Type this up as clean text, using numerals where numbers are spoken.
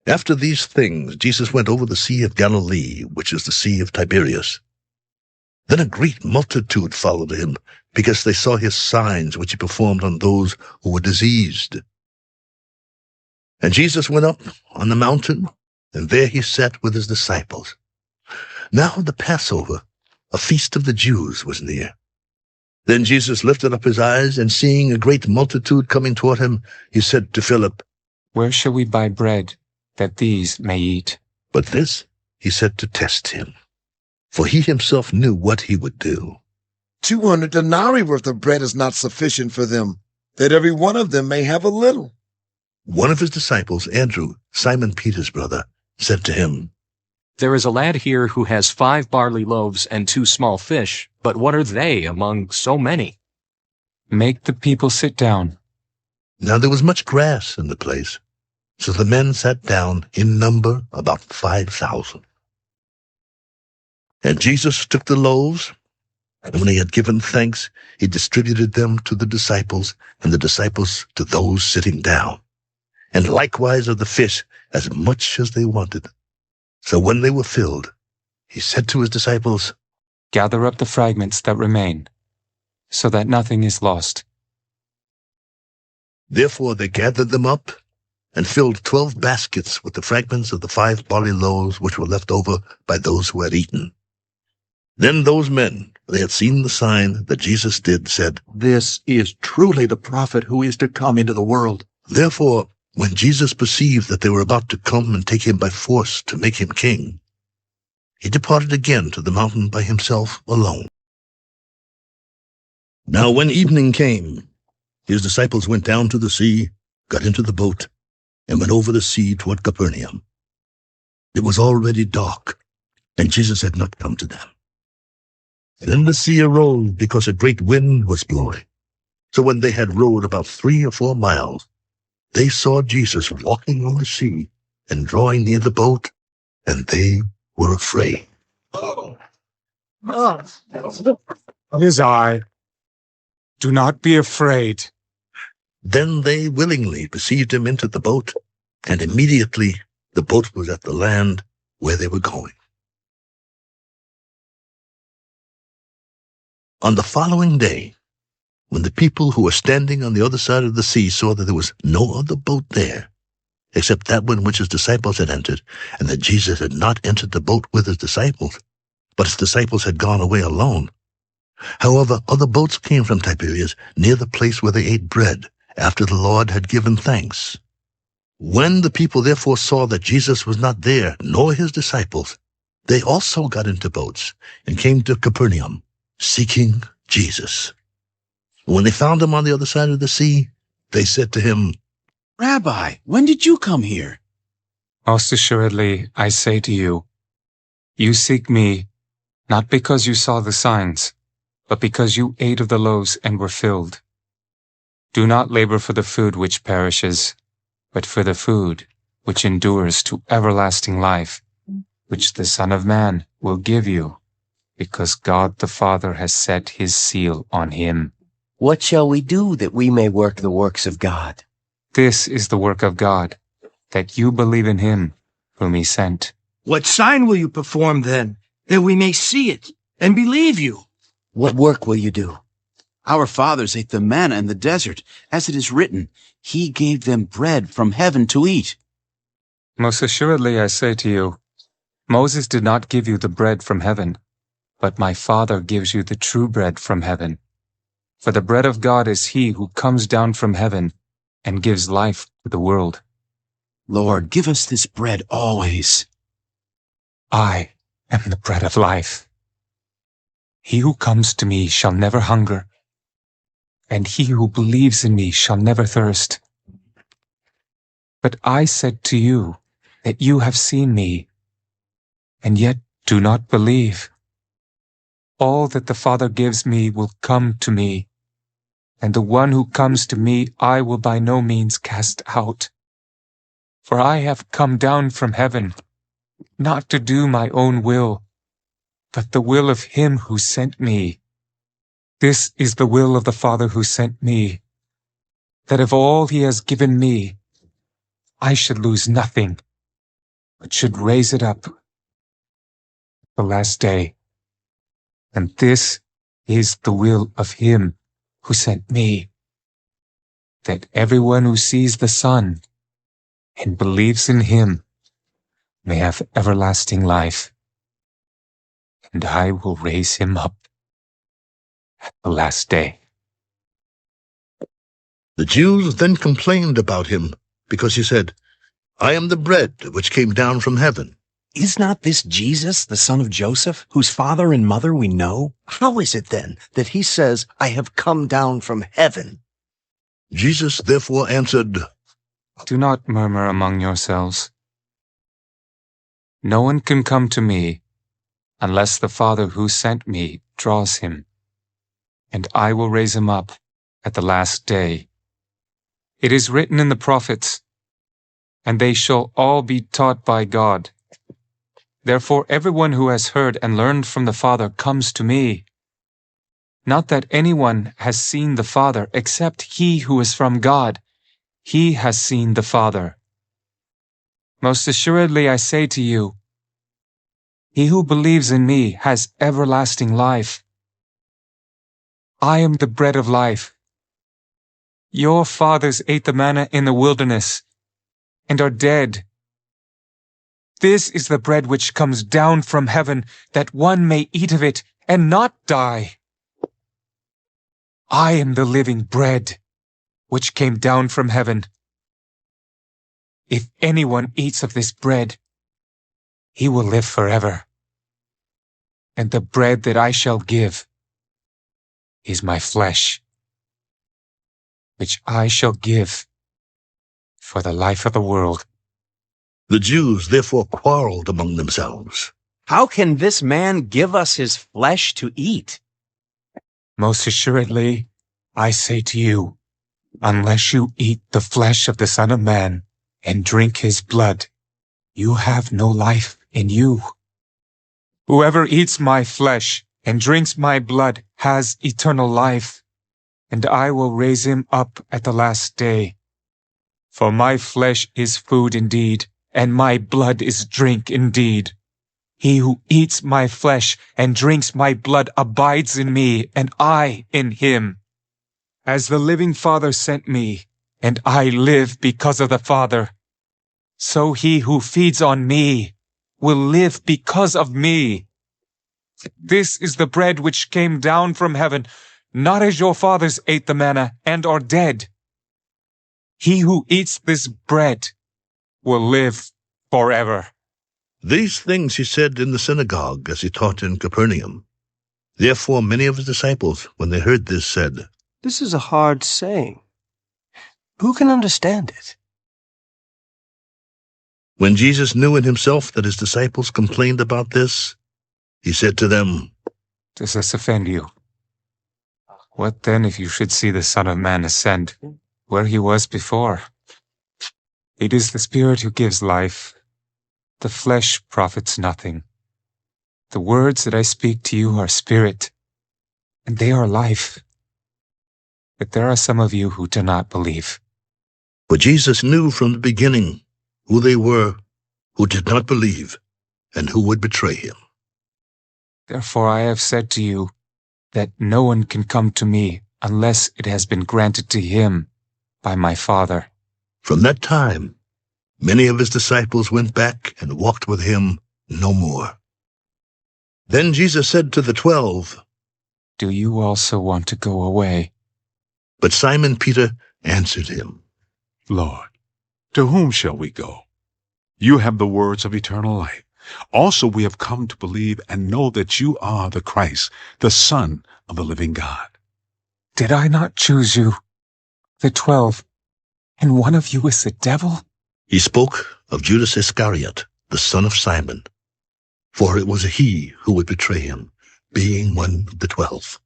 After these things, Jesus went over the Sea of Galilee, which is the Sea of Tiberias. Then a great multitude followed him, because they saw his signs which he performed on those who were diseased. And Jesus went up on the mountain, and there he sat with his disciples. Now the Passover, a feast of the Jews, was near. Then Jesus lifted up his eyes, and seeing a great multitude coming toward him, he said to Philip, "Where shall we buy bread, that these may eat?" But this he said to test him, for he himself knew what he would do. 200 denarii worth of bread is not sufficient for them, that every one of them may have a little. One of his disciples, Andrew, Simon Peter's brother, said to him, "There is a lad here who has 5 barley loaves and 2 small fish, but what are they among so many?" "Make the people sit down." Now there was much grass in the place, so the men sat down, in number about 5,000. And Jesus took the loaves, and when he had given thanks, he distributed them to the disciples, and the disciples to those sitting down, and likewise of the fish as much as they wanted. So when they were filled, he said to his disciples, "Gather up the fragments that remain, so that nothing is lost." Therefore they gathered them up, and filled 12 baskets with the fragments of the 5 barley loaves which were left over by those who had eaten. Then those men, when they had seen the sign that Jesus did, said, "This is truly the prophet who is to come into the world." Therefore, when Jesus perceived that they were about to come and take him by force to make him king, he departed again to the mountain by himself alone. Now when evening came, his disciples went down to the sea, got into the boat, and went over the sea toward Capernaum. It was already dark, and Jesus had not come to them. Then the sea arose, because a great wind was blowing. So when they had rowed about 3 or 4 miles, they saw Jesus walking on the sea and drawing near the boat, and they were afraid. "It is I. Do not be afraid." Then they willingly received him into the boat, and immediately the boat was at the land where they were going. On the following day, when the people who were standing on the other side of the sea saw that there was no other boat there, except that one which his disciples had entered, and that Jesus had not entered the boat with his disciples, but his disciples had gone away alone. However, other boats came from Tiberias near the place where they ate bread, after the Lord had given thanks. When the people therefore saw that Jesus was not there, nor his disciples, they also got into boats and came to Capernaum, seeking Jesus. When they found him on the other side of the sea, they said to him, "Rabbi, when did you come here?" Most assuredly, I say to you, you seek me, not because you saw the signs, but because you ate of the loaves and were filled. Do not labor for the food which perishes, but for the food which endures to everlasting life, which the Son of Man will give you, because God the Father has set his seal on him. What shall we do that we may work the works of God? This is the work of God, that you believe in him whom he sent. What sign will you perform then, that we may see it and believe you? What work will you do? Our fathers ate the manna in the desert, as it is written, He gave them bread from heaven to eat. Most assuredly I say to you, Moses did not give you the bread from heaven, but my Father gives you the true bread from heaven. For the bread of God is he who comes down from heaven and gives life to the world. Lord, give us this bread always. I am the bread of life. He who comes to me shall never hunger, and he who believes in me shall never thirst. But I said to you that you have seen me, and yet do not believe. All that the Father gives me will come to me, and the one who comes to me I will by no means cast out. For I have come down from heaven, not to do my own will, but the will of him who sent me. This is the will of the Father who sent me, that of all he has given me, I should lose nothing, but should raise it up the last day. And this is the will of him who sent me, that everyone who sees the Son and believes in him may have everlasting life, and I will raise him up at the last day. The Jews then complained about him, because he said, I am the bread which came down from heaven. Is not this Jesus, the son of Joseph, whose father and mother we know? How is it then that he says, I have come down from heaven? Jesus therefore answered, Do not murmur among yourselves. No one can come to me unless the Father who sent me draws him, and I will raise him up at the last day. It is written in the prophets, and they shall all be taught by God. Therefore everyone who has heard and learned from the Father comes to me. Not that anyone has seen the Father except he who is from God. He has seen the Father. Most assuredly I say to you, he who believes in me has everlasting life. I am the bread of life. Your fathers ate the manna in the wilderness and are dead. This is the bread which comes down from heaven, that one may eat of it and not die. I am the living bread which came down from heaven. If anyone eats of this bread, he will live forever. And the bread that I shall give is my flesh, which I shall give for the life of the world. The Jews therefore quarreled among themselves. How can this man give us his flesh to eat? Most assuredly, I say to you, unless you eat the flesh of the Son of Man and drink his blood, you have no life in you. Whoever eats my flesh and drinks my blood has eternal life, and I will raise him up at the last day. For my flesh is food indeed, and my blood is drink indeed. He who eats my flesh and drinks my blood abides in me, and I in him. As the living Father sent me, and I live because of the Father, so he who feeds on me will live because of me. This is the bread which came down from heaven, not as your fathers ate the manna and are dead. He who eats this bread will live forever. These things he said in the synagogue as he taught in Capernaum. Therefore many of his disciples, when they heard this, said, This is a hard saying. Who can understand it? When Jesus knew in himself that his disciples complained about this, he said to them, Does this offend you? What then if you should see the Son of Man ascend where he was before? It is the Spirit who gives life. The flesh profits nothing. The words that I speak to you are spirit, and they are life. But there are some of you who do not believe. For Jesus knew from the beginning who they were who did not believe and who would betray him. Therefore I have said to you that no one can come to me unless it has been granted to him by my Father. From that time, many of his disciples went back and walked with him no more. Then Jesus said to the 12, Do you also want to go away? But Simon Peter answered him, Lord, to whom shall we go? You have the words of eternal life. Also we have come to believe and know that you are the Christ, the Son of the living God. Did I not choose you, the 12, and one of you is the devil? He spoke of Judas Iscariot, the son of Simon, for it was he who would betray him, being one of the 12.